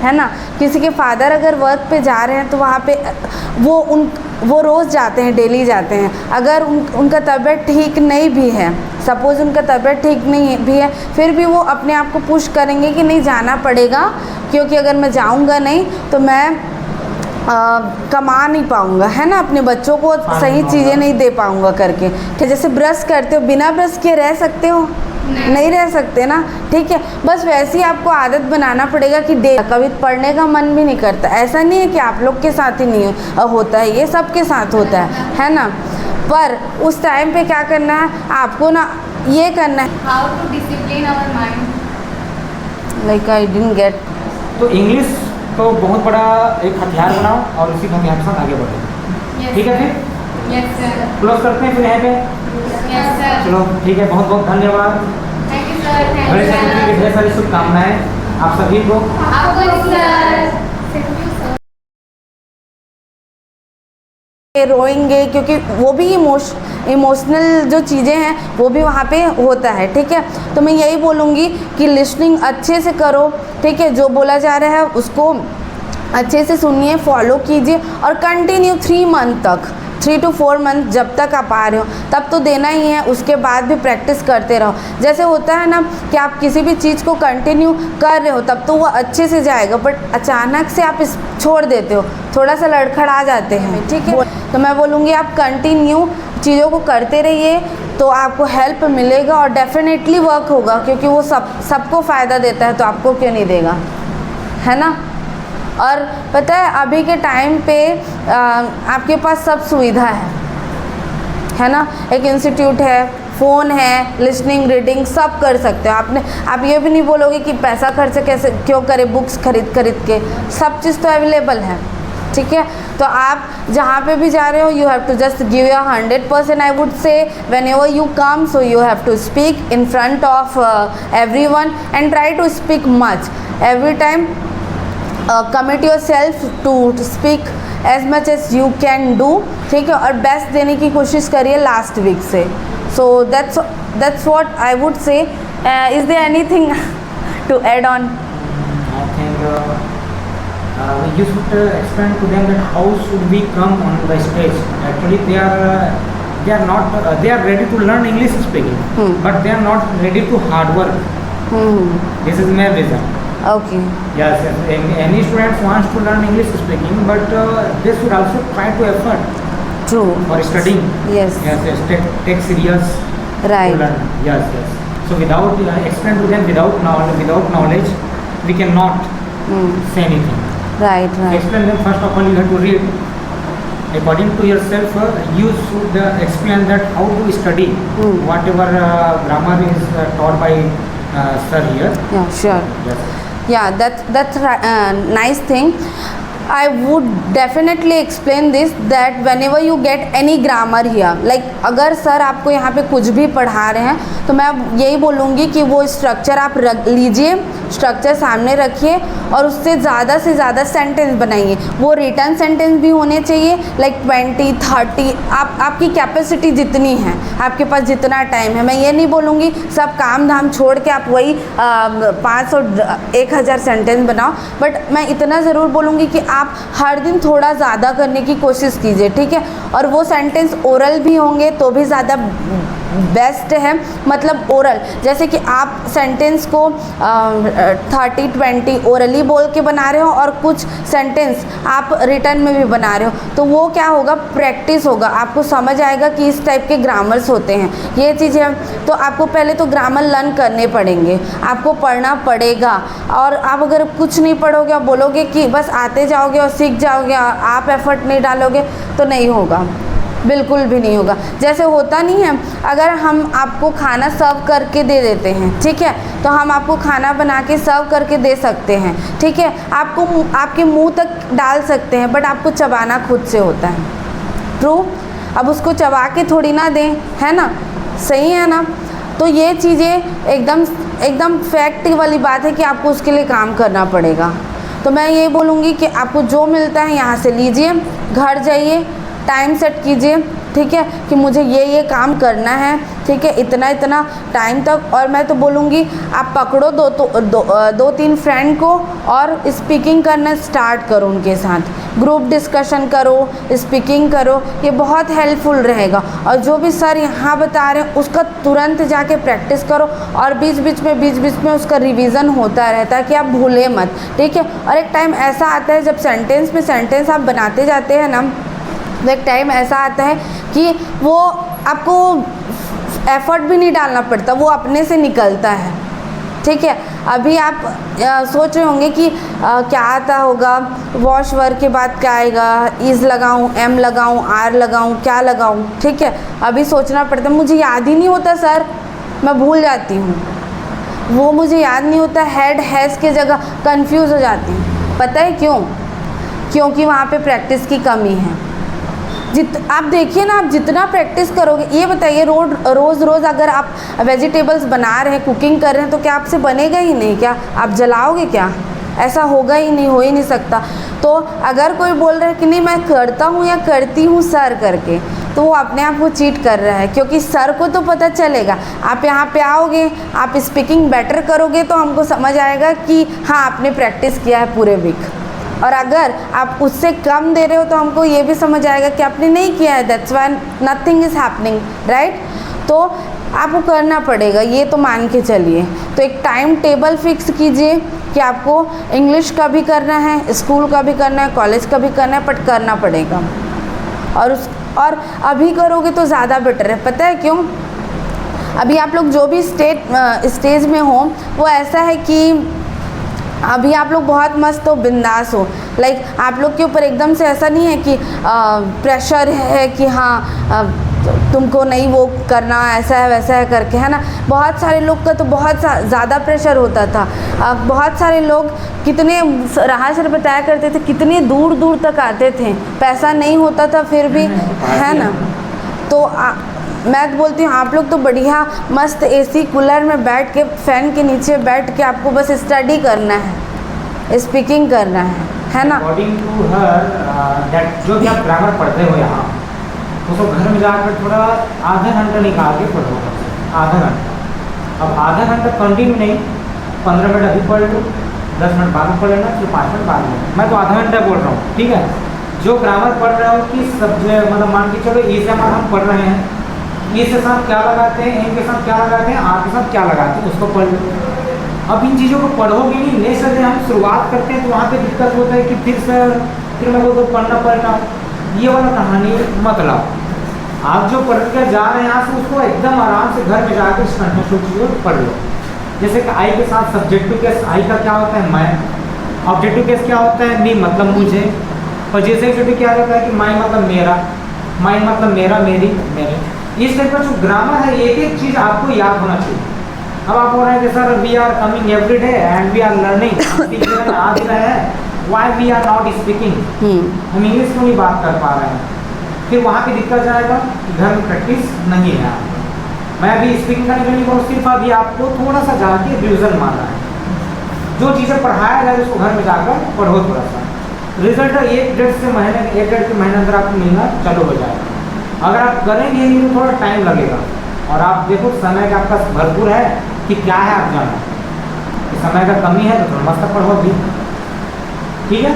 है ना। किसी के फादर अगर वर्क पे जा रहे हैं तो वहाँ पे वो रोज़ जाते हैं, डेली जाते हैं। अगर उनका तबीयत ठीक नहीं भी है, सपोज़ उनका तबीयत ठीक नहीं भी है, फिर भी वो अपने आप को पुश करेंगे कि नहीं जाना पड़ेगा, क्योंकि अगर मैं जाऊँगा नहीं तो मैं कमा नहीं पाऊँगा, है ना, अपने बच्चों को सही चीज़ें नहीं दे पाऊँगा करके। ठीक, जैसे ब्रश करते हो, बिना ब्रश किए रह सकते हो? नहीं रह सकते ना। ठीक है, बस वैसे ही आपको आदत बनाना पड़ेगा कि कभी पढ़ने का मन भी नहीं करता। ऐसा नहीं है कि आप लोग के साथ ही नहीं होता है, ये सबके साथ होता है ना। पर उस टाइम पे क्या करना है आपको ना, ये करना है how to discipline our mind, like I didn't get. तो इंग्लिश को बहुत बड़ा एक हथियार बनाओ और उसी हथियार के साथ आगे बढ़ो। ठीक है, फिर यस सर, क्लोज करते हैं फिर यहाँ पे। यस सर, चलो ठीक है, बहुत बहुत धन्यवाद। Thank you sir, thank Ganesh you Chaturthi की ढेर सारी शुभकामनाएं आप सभी को। आपको सर। रोएंगे क्योंकि वो भी इमोशनल जो चीज़ें हैं वो भी वहाँ पे होता है। ठीक है, तो मैं यही बोलूँगी कि लिसनिंग अच्छे से करो। ठीक है, जो बोला जा रहा है उसको अच्छे से सुनिए, फॉलो कीजिए और कंटिन्यू 3 मंथ तक, 3 to 4 मंथ जब तक आप आ रहे हो तब तो देना ही है। उसके बाद भी प्रैक्टिस करते रहो। जैसे होता है ना कि आप किसी भी चीज़ को कंटिन्यू कर रहे हो तब तो वो अच्छे से जाएगा, बट अचानक से आप इस छोड़ देते हो, थोड़ा सा लड़खड़ा जाते हैं। ठीक है, तो मैं बोलूँगी आप कंटिन्यू चीज़ों को करते रहिए तो आपको हेल्प मिलेगा और डेफिनेटली वर्क होगा, क्योंकि वो सबको फ़ायदा देता है तो आपको क्यों नहीं देगा, है ना। और पता है अभी के टाइम पे आपके पास सब सुविधा है ना। एक इंस्टीट्यूट है, फ़ोन है, लिसनिंग, रीडिंग सब कर सकते हो। आप ये भी नहीं बोलोगे कि पैसा खर्च कैसे क्यों करें बुक्स खरीद के, सब चीज़ तो अवेलेबल है। ठीक है, तो आप जहाँ पे भी जा रहे हो you have to just give your 100%। I would say whenever you come so you have to speak in front of everyone and try to speak much every time. Commit yourself to speak as much as you can do. ठीक है, और best देने की कोशिश करिए last week से। So that's what I would say. Is there anything to add on? I think you should explain to them that how should we come on the stage. Actually, they are not they are ready to learn English speaking, but they are not ready to hard work. This is my vision. Okay. Yes, any student wants to learn English speaking, but they should also try to effort True. for studying. Yes. Yes, take serious Right. to learn. Yes. So without explain to them without knowledge, we cannot say anything. Right. Explain them first of all. You have to read according to yourself. You should explain that how to study whatever grammar is taught by sir here. Yeah, sure. Yes. Yeah, that's nice thing. I would definitely explain this that whenever you get any grammar here, like अगर sir आपको यहाँ पे कुछ भी पढ़ा रहे हैं तो मैं यही बोलूँगी कि वो स्ट्रक्चर आप रख लीजिए, स्ट्रक्चर सामने रखिए और उससे ज़्यादा से ज़्यादा सेंटेंस बनाइए। वो रिटर्न सेंटेंस भी होने चाहिए लाइक 20, 30, आपकी कैपेसिटी जितनी है, आपके पास जितना टाइम है। मैं ये नहीं बोलूँगी सब काम धाम छोड़ के आप वही 500 1000 सेंटेंस बनाओ, बट मैं इतना ज़रूर बोलूँगी कि आप हर दिन थोड़ा ज़्यादा करने की कोशिश कीजिए। ठीक है, और वो सेंटेंस ओरल भी होंगे तो भी ज़्यादा बेस्ट है। मतलब ओरल, जैसे कि आप सेंटेंस को 30-20 ओरली बोल के बना रहे हो और कुछ सेंटेंस आप रिटर्न में भी बना रहे हो, तो वो क्या होगा, प्रैक्टिस होगा, आपको समझ आएगा कि इस टाइप के ग्रामर्स होते हैं, ये चीज़ें। तो आपको पहले तो ग्रामर लर्न करने पड़ेंगे, आपको पढ़ना पड़ेगा। और आप अगर कुछ नहीं पढ़ोगे और बोलोगे कि बस आते जाओगे और सीख जाओगे, आप एफर्ट नहीं डालोगे तो नहीं होगा, बिल्कुल भी नहीं होगा। जैसे होता नहीं है, अगर हम आपको खाना सर्व करके दे देते हैं, ठीक है, तो हम आपको खाना बना के सर्व करके दे सकते हैं, ठीक है, आपको आपके मुंह तक डाल सकते हैं, बट आपको चबाना खुद से होता है। ट्रू, अब उसको चबा के थोड़ी ना दें, है ना, सही है ना। तो ये चीज़ें एकदम फैक्ट वाली बात है कि आपको उसके लिए काम करना पड़ेगा। तो मैं ये बोलूँगी कि आपको जो मिलता है यहाँ से लीजिए, घर जाइए, टाइम सेट कीजिए, ठीक है, कि मुझे ये काम करना है, ठीक है, इतना इतना टाइम तक। और मैं तो बोलूँगी आप पकड़ो दो तीन फ्रेंड को और स्पीकिंग करना स्टार्ट करो, उनके साथ ग्रुप डिस्कशन करो, स्पीकिंग करो, ये बहुत हेल्पफुल रहेगा। और जो भी सर यहाँ बता रहे हैं उसका तुरंत जाके प्रैक्टिस करो, और बीच बीच में उसका रिवीजन होता रहता है कि आप भूले मत, ठीक है। और एक टाइम ऐसा आता है जब सेंटेंस आप बनाते जाते हैं ना, तो एक टाइम ऐसा आता है कि वो आपको एफर्ट भी नहीं डालना पड़ता, वो अपने से निकलता है, ठीक है। अभी आप सोच रहे होंगे कि क्या आता होगा, वॉश वर्ड के बाद क्या आएगा, इज़ लगाऊं, एम लगाऊं, आर लगाऊं, क्या लगाऊं, ठीक है। अभी सोचना पड़ता है, मुझे याद ही नहीं होता सर, मैं भूल जाती हूँ, वो मुझे याद नहीं होता, हैड हैज़ की जगह कंफ्यूज हो जाती हूँ। पता है क्यों? क्योंकि वहाँ पे प्रैक्टिस की कमी है। आप देखिए ना, आप जितना प्रैक्टिस करोगे, ये बताइए रोज़ अगर आप वेजिटेबल्स बना रहे हैं, कुकिंग कर रहे हैं, तो क्या आपसे बनेगा ही नहीं क्या? आप जलाओगे क्या? ऐसा होगा ही नहीं, हो ही नहीं सकता। तो अगर कोई बोल रहा है कि नहीं मैं करता हूँ या करती हूँ सर करके, तो वो अपने आप को चीट कर रहा है, क्योंकि सर को तो पता चलेगा। आप यहाँ पे आओगे, आप स्पीकिंग बेटर करोगे तो हमको समझ आएगा कि हाँ आपने प्रैक्टिस किया है पूरे वीक। और अगर आप उससे कम दे रहे हो तो हमको ये भी समझ आएगा कि आपने नहीं किया है, that's why nothing is happening, right. तो आपको करना पड़ेगा, ये तो मान के चलिए। तो एक टाइम टेबल फिक्स कीजिए कि आपको इंग्लिश का भी करना है, स्कूल का भी करना है, कॉलेज का भी करना है, बट करना पड़ेगा। और अभी करोगे तो ज़्यादा बेटर है। पता है क्यों? अभी आप लोग जो भी स्टेज में हो, वो ऐसा है कि अभी आप लोग बहुत मस्त हो, बिंदास हो, लाइक आप लोग के ऊपर एकदम से ऐसा नहीं है कि प्रेशर है कि हाँ तुमको नहीं वो करना, ऐसा है वैसा है करके, है ना। बहुत सारे लोग का तो बहुत ज़्यादा प्रेशर होता था। बहुत सारे लोग कितने, राह सर बताया करते थे, कितने दूर तक आते थे, पैसा नहीं होता था फिर भी, है ना। तो मैं तो बोलती हूँ आप लोग तो बढ़िया मस्त एसी कूलर में बैठ के, फैन के नीचे बैठ के आपको बस स्टडी करना है, स्पीकिंग करना है ना। अकॉर्डिंग टू हर दैट जो भी आप ग्रामर पढ़ते हो यहाँ, उसको घर में जाकर थोड़ा आधा घंटा निकाल के पढ़ो, आधा घंटा। अब आधा घंटा कंटिन्यू नहीं, 15 मिनट अभी पढ़ लो, 10 मिनट बाद में पढ़ लेना, फिर 5 मिनट बाद में। मैं तो आधा घंटा बोल रहा हूँ, ठीक है। जो ग्रामर पढ़ रहे हो कि सब्जेक्ट, मतलब मान के चलो ई से हम पढ़ रहे हैं, ई के साथ क्या लगाते हैं, एम के साथ क्या लगाते हैं, आर के साथ क्या लगाते हैं, उसको पढ़ लो। अब इन चीज़ों को पढ़ोगे नहीं, नेक्स्ट डे हम शुरुआत करते हैं तो वहाँ पे दिक्कत होता है कि फिर मेरे को तो पढ़ना पड़ेगा। ये वाला कहानी मतलब आप जो पढ़ कर जा रहे हैं यहाँ से, उसको एकदम आराम से घर में जाकर इस कंटेंट चीज़ों को पढ़ लो। जैसे कि आई के साथ सब्जेक्टिव केस, आई का क्या होता है मैं, ऑब्जेक्टिव केस क्या होता है मी मतलब मुझे, और जैसे छोटे क्या रहता है कि माई मतलब मेरा, माई मतलब मेरा, मेरी, मेरे। इस टाइप का जो ग्रामर है, एक चीज़ आपको याद होना चाहिए। अब आप बोल रहे हैं कि sir we are coming every day and we are learning, आ भी रहे हैं, why we are not speaking, हम इंग्लिश में नहीं बात कर पा रहे हैं। फिर वहाँ पे दिक्कत जाएगा कि घर में प्रैक्टिस नहीं है। मैं अभी स्पीकिंग करने के लिए बोल, सिर्फ अभी आपको थोड़ा सा जाके रिविजन मारना है, जो चीज़ें पढ़ाया जाए उसको घर में जाकर पढ़ो थोड़ा सा। रिजल्ट 1-1.5 के महीने अंदर आपको मिलना चालू हो जाएगा। अगर आप करेंगे नहीं तो थोड़ा टाइम लगेगा। और आप देखो समय का आपका भरपूर है कि क्या है आप जाना, समय का कमी है तो थोड़ा मस्त पढ़ो भी, ठीक है।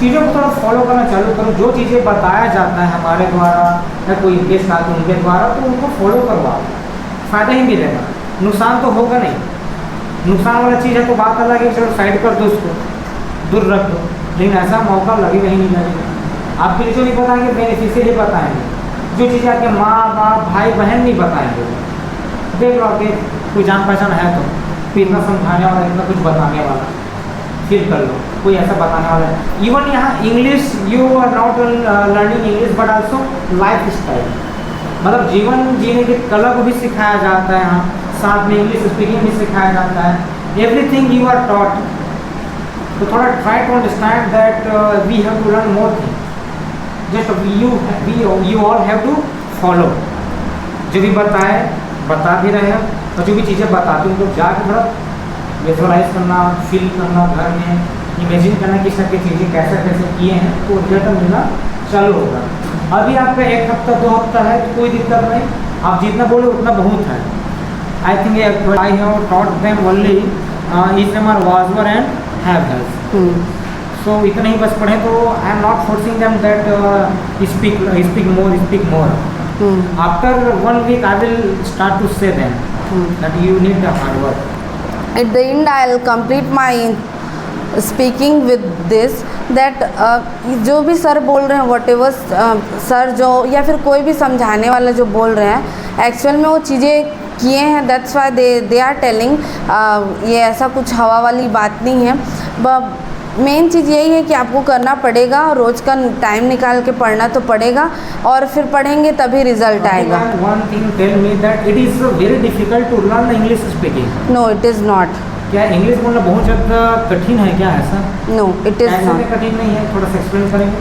चीज़ों को थोड़ा फॉलो करना चालू करो, जो चीज़ें बताया जाता है हमारे द्वारा या कोई गेस्ट आते उनके द्वारा, तो उनको फॉलो करवाओ, फ़ायदा ही मिलेगा, नुकसान तो होगा नहीं। नुकसान वाला चीज़ है तो बात अलग है, चलो साइड कर दो, उसको दूर रख दो, लेकिन ऐसा मौका लगेगा ही नहीं लगेगा। आपके लिए जो नहीं बताएंगे बेनिफिशियल ही बताएंगे, जो चीज़ें आपके माँ बाप भाई बहन नहीं बताएंगे। देख लो आपके कोई जान पहचान है तो इतना समझाने वाला, इतना कुछ बताने वाला, फील कर लो कोई ऐसा बताने वाला है। इवन यहाँ English, you are not learning English but also lifestyle, मतलब जीवन जीने की कला को भी सिखाया जाता है यहाँ, साथ में इंग्लिश स्पीकिंग भी सिखाया जाता है। एवरीथिंग यू आर टॉट, तो थोड़ा try to understand that we have to learn more thing, just you all have to follow. जो भी बता भी रहे हैं, और जो भी चीज़ें बताते हैं उनको जाकर थोड़ा विजुअलाइज करना, फील करना, घर में इमेजिन करना किस तरह की चीज़ें कैसे कैसे किए हैं, तो रिजल्ट मिलना चालू होगा। अभी आपका 1 हफ्ता 2 हफ्ता है तो कोई दिक्कत नहीं, आप जितना बोले उतना बहुत है। I think I have taught them only is number was were and have has, so इतना ही बस पढ़े तो I am not forcing them that speak more. After 1 week I will start to say them that you need the hard work. At the end I'll complete my speaking with this that जो भी sir बोल रहे हैं whatever sir जो या फिर कोई भी समझाने वाला जो बोल रहे हैं एक्चुअल में वो चीज़ें किए हैं, that's why they are telling. ये ऐसा कुछ हवा वाली बात नहीं है। मेन चीज़ यही है कि आपको करना पड़ेगा, रोज़ का टाइम निकाल के पढ़ना तो पड़ेगा और फिर पढ़ेंगे तभी रिजल्ट आएगा। One thing tell me that it is very difficult to learn English speaking. No it is not. क्या इंग्लिश बोलना बहुत ज़्यादा कठिन है क्या ऐसा? नो इट इज़ ऐसा नॉट। में कठिन नहीं है, थोड़ा सा एक्सप्लेन करेंगे।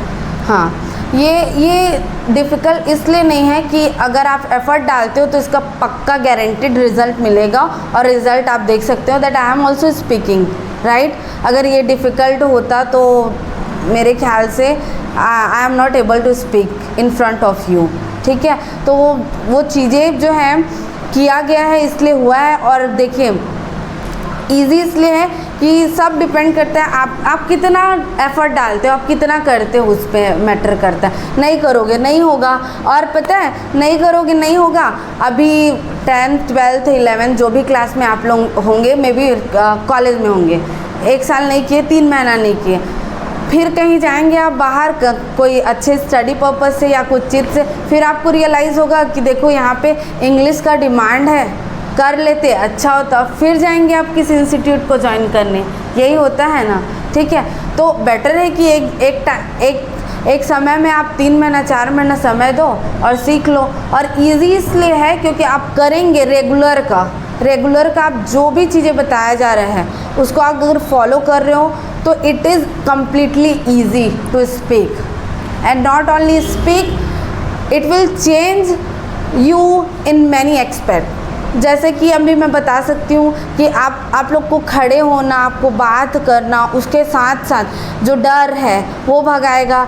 हाँ, ये डिफ़िकल्ट इसलिए नहीं है कि अगर आप एफ़र्ट डालते हो तो इसका पक्का गारंटेड रिज़ल्ट मिलेगा और रिज़ल्ट आप देख सकते हो that I am also speaking right. अगर ये डिफ़िकल्ट होता तो मेरे ख्याल से I am not able to speak in front of you, ठीक है। तो वो चीज़ें जो हैं किया गया है इसलिए हुआ है। और देखिए ईजी इसलिए है कि सब डिपेंड करता है आप कितना एफ़र्ट डालते हो, आप कितना करते हो, उस पर मैटर करता है। नहीं करोगे नहीं होगा, और पता है नहीं करोगे नहीं होगा। अभी 10th 12th 11th जो भी क्लास में आप लोग होंगे, मे बी कॉलेज में होंगे, 1 साल नहीं किए, 3 महीना नहीं किए, फिर कहीं जाएंगे आप बाहर कोई अच्छे स्टडी पर्पज़ से या कुछ चीज़ से, फिर आपको रियलाइज़ होगा कि देखो यहाँ पे इंग्लिश का डिमांड है, कर लेते अच्छा होता, फिर जाएंगे आप किसी इंस्टीट्यूट को ज्वाइन करने। यही होता है ना, ठीक है। तो बेटर है कि एक समय में आप 3 महीना 4 महीना समय दो और सीख लो। और इजी इसलिए है क्योंकि आप करेंगे रेगुलर का आप जो भी चीज़ें बताया जा रहा है उसको आप अगर फॉलो कर रहे हो तो it is completely easy to speak and not only speak, it will change you in many expect. जैसे कि अभी मैं बता सकती हूँ कि आप लोग को खड़े होना, आपको बात करना, उसके साथ साथ जो डर है वो भगाएगा।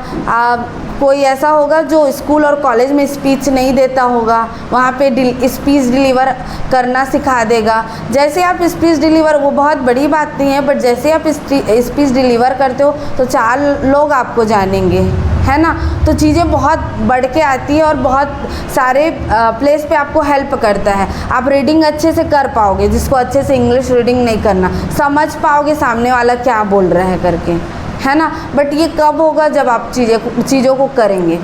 कोई ऐसा होगा जो स्कूल और कॉलेज में स्पीच नहीं देता होगा, वहाँ पे स्पीच डिलीवर करना सिखा देगा। जैसे आप स्पीच डिलीवर, वो बहुत बड़ी बात नहीं है, बट जैसे आप स्पीच डिलीवर करते हो तो 4 लोग आपको जानेंगे, है ना। तो चीज़ें बहुत बढ़ के आती है और बहुत सारे प्लेस पे आपको हेल्प करता है। आप रीडिंग अच्छे से कर पाओगे, जिसको अच्छे से इंग्लिश रीडिंग नहीं करना, समझ पाओगे सामने वाला क्या बोल रहा है करके, है ना। बट ये कब होगा जब आप चीज़ों को करेंगे।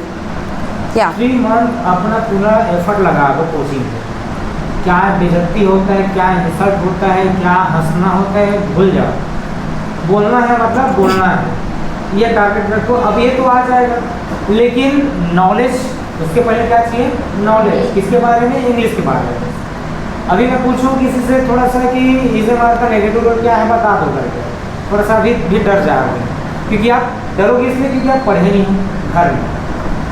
क्या 3 मंथ अपना पूरा एफर्ट लगा दो कोचिंग पे, क्या बेइज्जती होता है, क्या इंसल्ट होता है, क्या हंसना होता है, भूल जाओ। बोलना है मतलब बोलना है, ये टारगेट रखो। अब ये तो आ जाएगा, लेकिन नॉलेज उसके पहले क्या चाहिए? नॉलेज किसके बारे में? इंग्लिश के बारे में। अभी मैं पूछूं किसी से थोड़ा सा कि इसे मार का नेगेटिव रोल क्या है, बता दो करके, थोड़ा सा भी डर जाओगे, क्योंकि आप डरोगे इसलिए क्योंकि आप पढ़े नहीं हो घर में।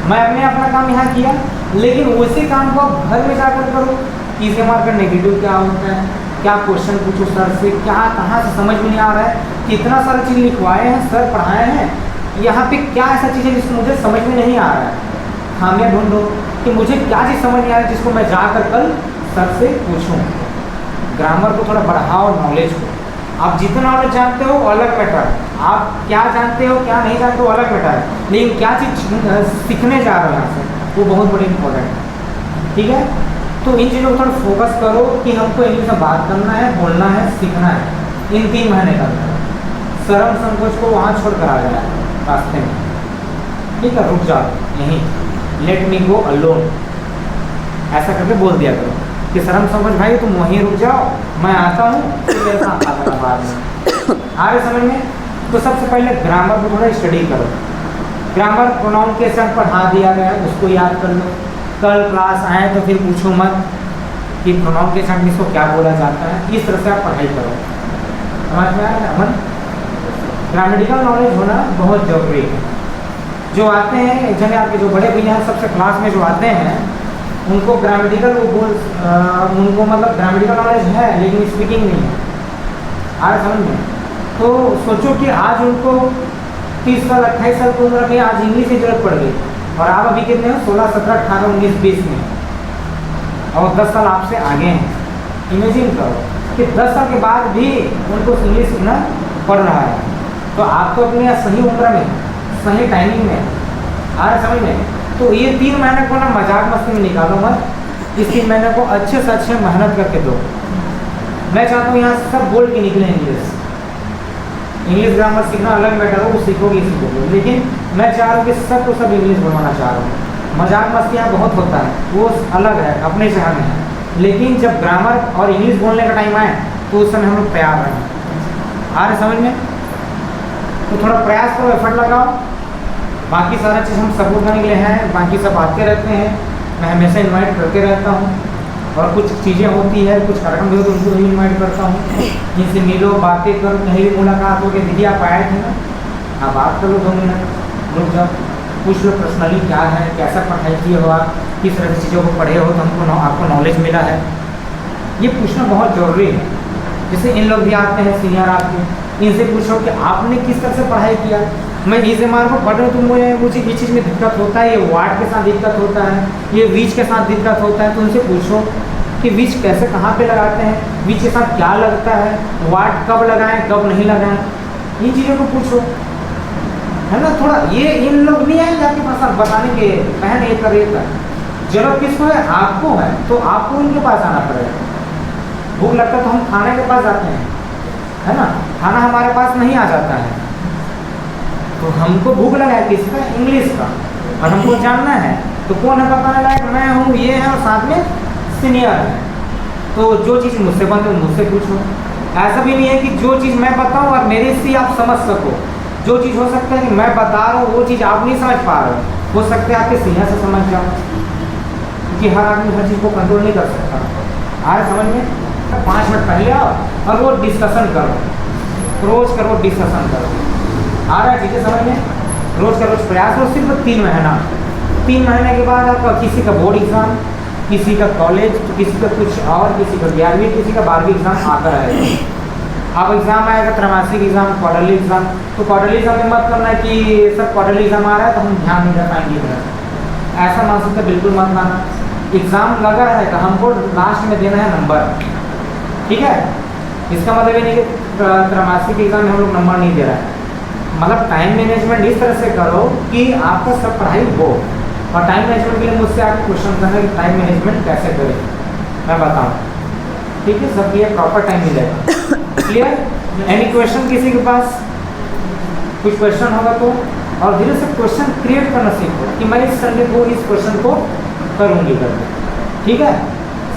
मैं अपना काम यहाँ किया, लेकिन उसी काम को आप घर में जाकर करो कि इसे मार का नेगेटिव क्या होता है, क्या क्वेश्चन पूछो सर से, क्या कहाँ से समझ में नहीं आ रहा है, कितना सारा चीज़ लिखवाए हैं सर, पढ़ाए हैं, यहाँ पे क्या ऐसा चीज़ है जिसको मुझे समझ में नहीं आ रहा है। खामियाँ ढूंढो कि मुझे क्या चीज़ समझ नहीं आ रही है जिसको मैं जाकर कल सर से पूछूं। ग्रामर को थोड़ा बढ़ाओ, नॉलेज को। आप जितना नॉलेज जानते हो अलग मैटर, आप क्या जानते हो क्या नहीं जानते हो अलग मैटर है, लेकिन क्या चीज़ सीखने जा रहे हो यहाँ से वो बहुत बड़ी इंपॉर्टेंट है, ठीक है। तो इन चीज़ों को थोड़ा फोकस करो कि हमको इंग्लिश में बात करना है, बोलना है, सीखना है। इन 3 महीने का शर्म संकोच को वहाँ छोड़ कर आ जाए रास्ते में, ठीक है। रुक जाओ यहीं, लेट मी गो अलोन, ऐसा करके बोल दिया करो कि शर्म संकोच भाई तुम वहीं रुक जाओ, मैं आता हूँ, फिर मेरे साथ आता था बाद में। आ रहे समझ में? तो सबसे पहले ग्रामर को थोड़ा स्टडी करो। ग्रामर प्रोनाउन के साथ पढ़ा दिया गया है, उसको याद कर लो। कल क्लास आए तो फिर पूछो मत कि प्रोनाउन के साथ इसको क्या बोला जाता है, इस तरह से आप पढ़ाई करो। समझ में आया अमन? ग्रामेटिकल नॉलेज होना बहुत ज़रूरी है। जो आते हैं जैसे आपके जो बड़े भैया हैं सबसे क्लास में जो आते हैं उनको ग्रामेटिकल उनको मतलब ग्रामेटिकल नॉलेज है लेकिन स्पीकिंग नहीं है, आज समझ में। तो सोचो कि आज उनको 30 साल 28 साल की उम्र में आज इंग्लिश की जरूरत पड़ गई, और आप अभी कितने हो? 16, 17, 18, 19, 20 में, और 10 साल आपसे आगे हैं। इमेजिन करो कि 10 साल के बाद भी उनको इंग्लिश सीखना पड़ रहा है। तो आप तो अपनी सही उम्र में, सही टाइमिंग में आ रहे समझ में। तो ये 3 महीने को ना मजाक मस्ती में निकालो मत, इस 3 महीने को अच्छे से अच्छे मेहनत करके दो। मैं चाहता हूँ यहाँ सब बोल के निकले इंग्लिश ग्रामर सीखना अलग मैटर हो, वो सीखोगे सीखोगे, लेकिन मैं चाह रहा हूँ कि सब को सब इंग्लिश बनवाना चाह रहा हूँ। मजाक मस्ती यहाँ बहुत होता है, वो अलग है, अपने शहर में है, लेकिन जब ग्रामर और इंग्लिश बोलने का टाइम आए तो उस समय हम लोग तैयार रहें। आ रहे समझ में? तो थोड़ा प्रयास करो, एफर्ट लगाओ। बाकी सारा चीज़ हम सपोर्ट करने के लिए हैं, बाकी सब आते रहते हैं, मैं हमेशा इन्वाइट करते रहता हूँ। और कुछ चीज़ें होती है, कुछ कार्यक्रम भी होते हैं, उनको भी इन्वाइट करता हूँ, जिनसे मिलो, बातें करो, कहीं भी मुलाकात हो गई। दीदी आप आए थे ना, आप बात कर लो 2 मिनट, लोग जब पूछ लो पर्सनली क्या है, कैसा पढ़ाई किए हो आप, किस तरह की चीज़ों को पढ़े हो, तो हमको आपको नॉलेज मिला है, ये पूछना बहुत ज़रूरी है। जैसे इन लोग भी आते हैं सीनियर आपके, इनसे पूछो कि आपने किस तरह से पढ़ाई किया। मैं ECMR को पढ़ रहा हूँ तो मुझे ये चीज़ में दिक्कत होता है, ये वार्ड के साथ दिक्कत होता है, ये वीच के साथ दिक्कत होता है, तो उनसे पूछो कि वीच कैसे, कहाँ पे लगाते हैं, वीच के साथ क्या लगता है, वार्ड कब लगाएं कब नहीं लगाएं, इन चीज़ों को पूछो, है ना। थोड़ा ये इन लोग नहीं आएंगे आपके पास बताने के बहन ये कर, जरूरत किसको है? आपको है, तो आपको इनके पास आना पड़ेगा। भूख लगता है तो हम खाने के पास जाते हैं, है ना, खाना हमारे पास नहीं आ जाता है, तो हमको भूख लगा है किसका? इंग्लिश का, और हमको जानना है, तो कौन है बताने लायक? मैं हूँ, ये है, और साथ में सीनियर है। तो जो चीज़ मुझसे बनते हो मुझसे पूछो। ऐसा भी नहीं है कि जो चीज़ मैं बताऊँ और मेरे से आप समझ सको। जो चीज़ हो सकता है कि मैं बता रहा हूँ वो चीज़ आप नहीं समझ पा रहे हो सकता है आपके सीनियर से समझ जाओ, क्योंकि हर आदमी हर चीज़ को कंट्रोल नहीं कर सकता। आ रहा समझ में? 5 मिनट पहले आओ और वो डिस्कशन करो, रोज़ करो डिस्कशन करो। आ रहा है चीज़ें समझ में? रोज़ का रोज़ प्रयास करो, सिर्फ 3 महीना। 3 महीने के बाद आपका किसी का बोर्ड एग्ज़ाम, किसी का कॉलेज, तो किसी का कुछ और, किसी का 11वीं, किसी का 12वीं एग्ज़ाम आता रहेगा। अब एग्ज़ाम आएगा त्रैमासिक एग्ज़ाम, क्वार्टरली एग्ज़ाम, तो क्वार्टरली एग्ज़ाम में मत करना कि सब क्वार्टरली एग्ज़ाम आ रहा है तो हम ध्यान नहीं दे पाएंगे इधर, ऐसा मानसिकता बिल्कुल मत लाना। एग्ज़ाम लगा है तो हमको लास्ट में देना है नंबर, ठीक है। इसका मतलब ये नहीं कि त्रैमासिक एग्ज़ाम में हम लोग नंबर नहीं दे रहा है, मतलब टाइम मैनेजमेंट इस तरह से करो कि आपका सब पढ़ाई हो। और टाइम मैनेजमेंट के लिए मुझसे आपको क्वेश्चन करना है कि टाइम मैनेजमेंट कैसे करें, मैं बताऊँ, ठीक है। सब ये प्रॉपर टाइम मिलेगा। क्लियर? एनी क्वेश्चन किसी के पास? कुछ क्वेश्चन होगा तो, और धीरे से क्वेश्चन क्रिएट करना सीखो कि मैं इस संडे को इस क्वेश्चन को करूँगी करके, ठीक है।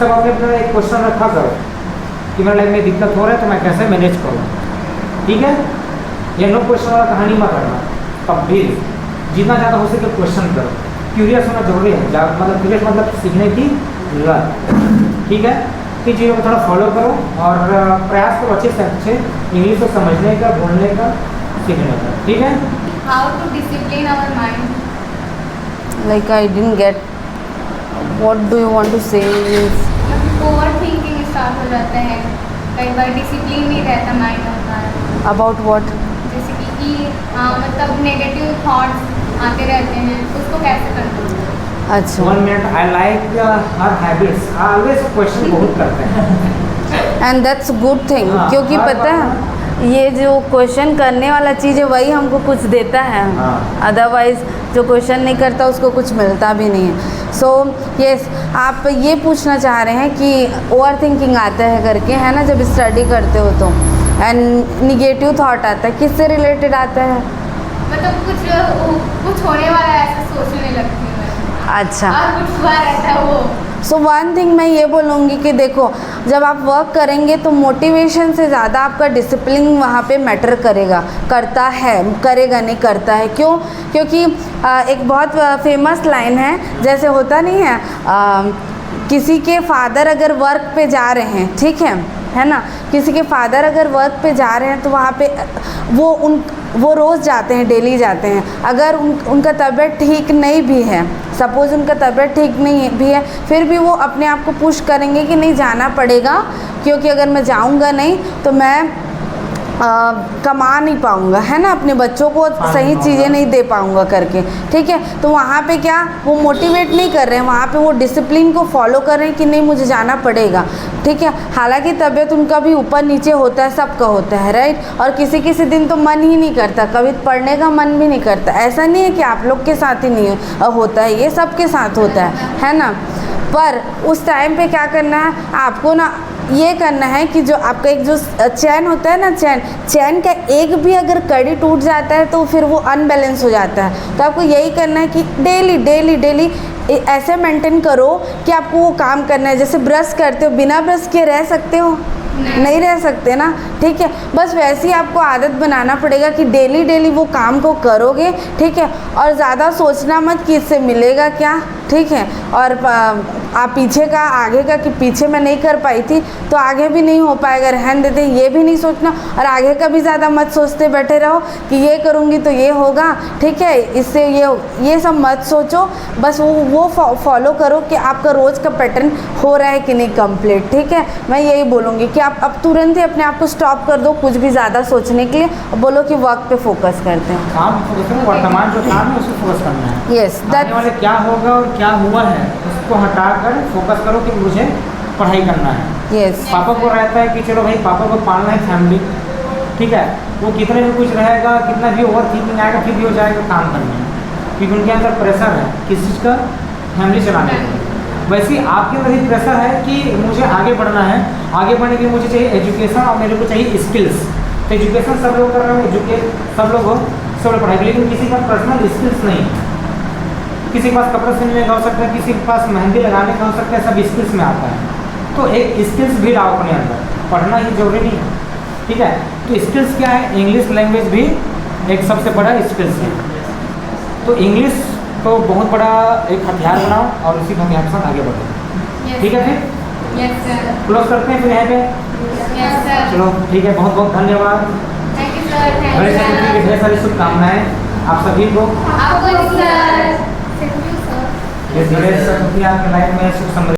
सब अपने अपना एक क्वेश्चन रखा करो कि मेरे लाइफ में दिक्कत हो रहा है तो मैं कैसे मैनेज करूँ, ठीक है। ये नो क्वेश्चन वाला कहानी मत करना, तब भी जितना ज़्यादा हो सके क्वेश्चन करो। क्यूरियस होना जरूरी है, मतलब क्यूरियस मतलब सीखने की लत, ठीक है। कि चीज़ों को थोड़ा फॉलो करो और प्रयास करो अच्छे से अच्छे इंग्लिश को समझने का, बोलने का, सीखने का, ठीक है। How to discipline our mind? Like I didn't get what do you want to say is over thinking start हो जाता है, कई बार डिसिप्लिन नहीं रहता माइंड हमारा। about what? जैसे कि मतलब नेगेटिव थॉट्स आते रहते हैं, उसको कैसे कंट्रोल करें? अच्छा 1 minute. I like her habits, always question बहुत करते हैं एंड दैट्स गुड थिंग, हाँ, क्योंकि हाँ, पता है ये जो क्वेश्चन करने वाला चीज़ है वही हमको कुछ देता है, हाँ। अदरवाइज जो क्वेश्चन नहीं करता उसको कुछ मिलता भी नहीं है। सो यस, आप ये पूछना चाह रहे हैं कि ओवर थिंकिंग आता है करके, है ना, जब स्टडी करते हो तो, एंड निगेटिव थॉट आता है, किससे रिलेटेड आता है? मतलब कुछ होने वाला है ऐसा सोचने लगती हूँ मैं, अच्छा, और कुछ हुआ रहता है वो। सो वन थिंग मैं ये बोलूँगी कि देखो, जब आप वर्क करेंगे तो मोटिवेशन से ज़्यादा आपका डिसिप्लिन वहाँ पे मैटर करेगा, करता है, करेगा नहीं करता है। क्यों? क्योंकि एक बहुत फेमस लाइन है, जैसे होता नहीं है, किसी के फादर अगर वर्क पे जा रहे हैं, ठीक है ना, किसी के फादर अगर वर्क पे जा रहे हैं तो वहाँ पे वो रोज़ जाते हैं, डेली जाते हैं। अगर उनका तबीयत ठीक नहीं भी है, सपोज़ उनका तबीयत ठीक नहीं भी है, फिर भी वो अपने आप को पुश करेंगे कि नहीं जाना पड़ेगा, क्योंकि अगर मैं जाऊंगा नहीं तो मैं कमा नहीं पाऊँगा, है ना, अपने बच्चों को सही चीज़ें नहीं दे पाऊँगा करके, ठीक है। तो वहाँ पे क्या वो मोटिवेट नहीं कर रहे हैं, वहाँ पे वो डिसिप्लिन को फॉलो कर रहे हैं कि नहीं मुझे जाना पड़ेगा, ठीक है। हालांकि तबीयत उनका भी ऊपर नीचे होता है, सबका होता है, राइट। और किसी किसी दिन तो मन ही नहीं करता, कभी पढ़ने का मन भी नहीं करता। ऐसा नहीं है कि आप लोग के साथ ही नहीं होता है, ये सबके साथ होता है ना। पर उस टाइम पे क्या करना है आपको ना, ये करना है कि जो आपका एक जो चैन होता है ना, चैन का एक भी अगर कड़ी टूट जाता है तो फिर वो अनबैलेंस हो जाता है। तो आपको यही करना है कि डेली ऐसे मेंटेन करो कि आपको वो काम करना है। जैसे ब्रश करते हो, बिना ब्रश के रह सकते हो? नहीं रह सकते ना, ठीक है। बस वैसे ही आपको आदत बनाना पड़ेगा कि डेली वो काम को करोगे, ठीक है। और ज़्यादा सोचना मत कि इससे मिलेगा क्या, ठीक है। और आप पीछे का आगे का कि पीछे मैं नहीं कर पाई थी तो आगे भी नहीं हो पाएगा, रहन देते, ये भी नहीं सोचना। और आगे का भी ज़्यादा मत सोचते बैठे रहो कि ये करूँगी तो ये होगा, ठीक है, इससे ये सब मत सोचो। बस वो फॉलो करो कि आपका रोज़ का पैटर्न हो रहा है कि नहीं कंप्लीट, ठीक है। मैं यही बोलूँगी कि आप अब तुरंत ही अपने आप को स्टॉप कर दो कुछ भी ज़्यादा सोचने के लिए, और बोलो कि वर्क पे फोकस करते हैं। काम वर्तमान जो काम है उसको फोकस करना है। यस, आने वाले क्या होगा और क्या हुआ है उसको हटाकर फोकस करो कि मुझे पढ़ाई करना है। यस, पापा को रहता है कि चलो भाई पापा को पालना है फैमिली, ठीक है। वो कितने भी कुछ रहेगा, कितना भी ओवर थिंकिंग आएगा, फिर भी हो जाएगा काम करना है, क्योंकि उनके अंदर प्रेशर है किस चीज़ का, फैमिली चलाने का। वैसे ही आपके अंदर ही प्रेशर है कि मुझे आगे बढ़ना है, आगे बढ़ने के लिए मुझे चाहिए एजुकेशन और मेरे को चाहिए स्किल्स। तो एजुकेशन सब लोग कर रहे हैं, सब लोग पढ़ाई, लेकिन किसी का पर्सनल स्किल्स नहीं। किसी के पास कपड़े सिलने का हो सकता है, किसी के पास मेहंदी लगाने का हो सकता है, सब स्किल्स में आता है। तो एक स्किल्स भी लाओ अपने अंदर, पढ़ना ही जरूरी नहीं है, ठीक है। तो स्किल्स क्या है, इंग्लिश लैंग्वेज भी एक सबसे बड़ा स्किल्स है। तो इंग्लिश को बहुत बड़ा एक हथियार बनाओ और उसी हथियार के साथ आगे बढ़ो, ठीक है। फिर यस सर, क्लोज करते हैं फिर यहाँ पे। यस सर, चलो ठीक है, बहुत बहुत धन्यवाद। थैंक यू सर, थैंक बड़े यू ढेर सारी शुभकामनाएं आप सभी को। आपको सर, थैंक यू सर। ये धीरे से आपकी लाइफ में सुख समृद्धि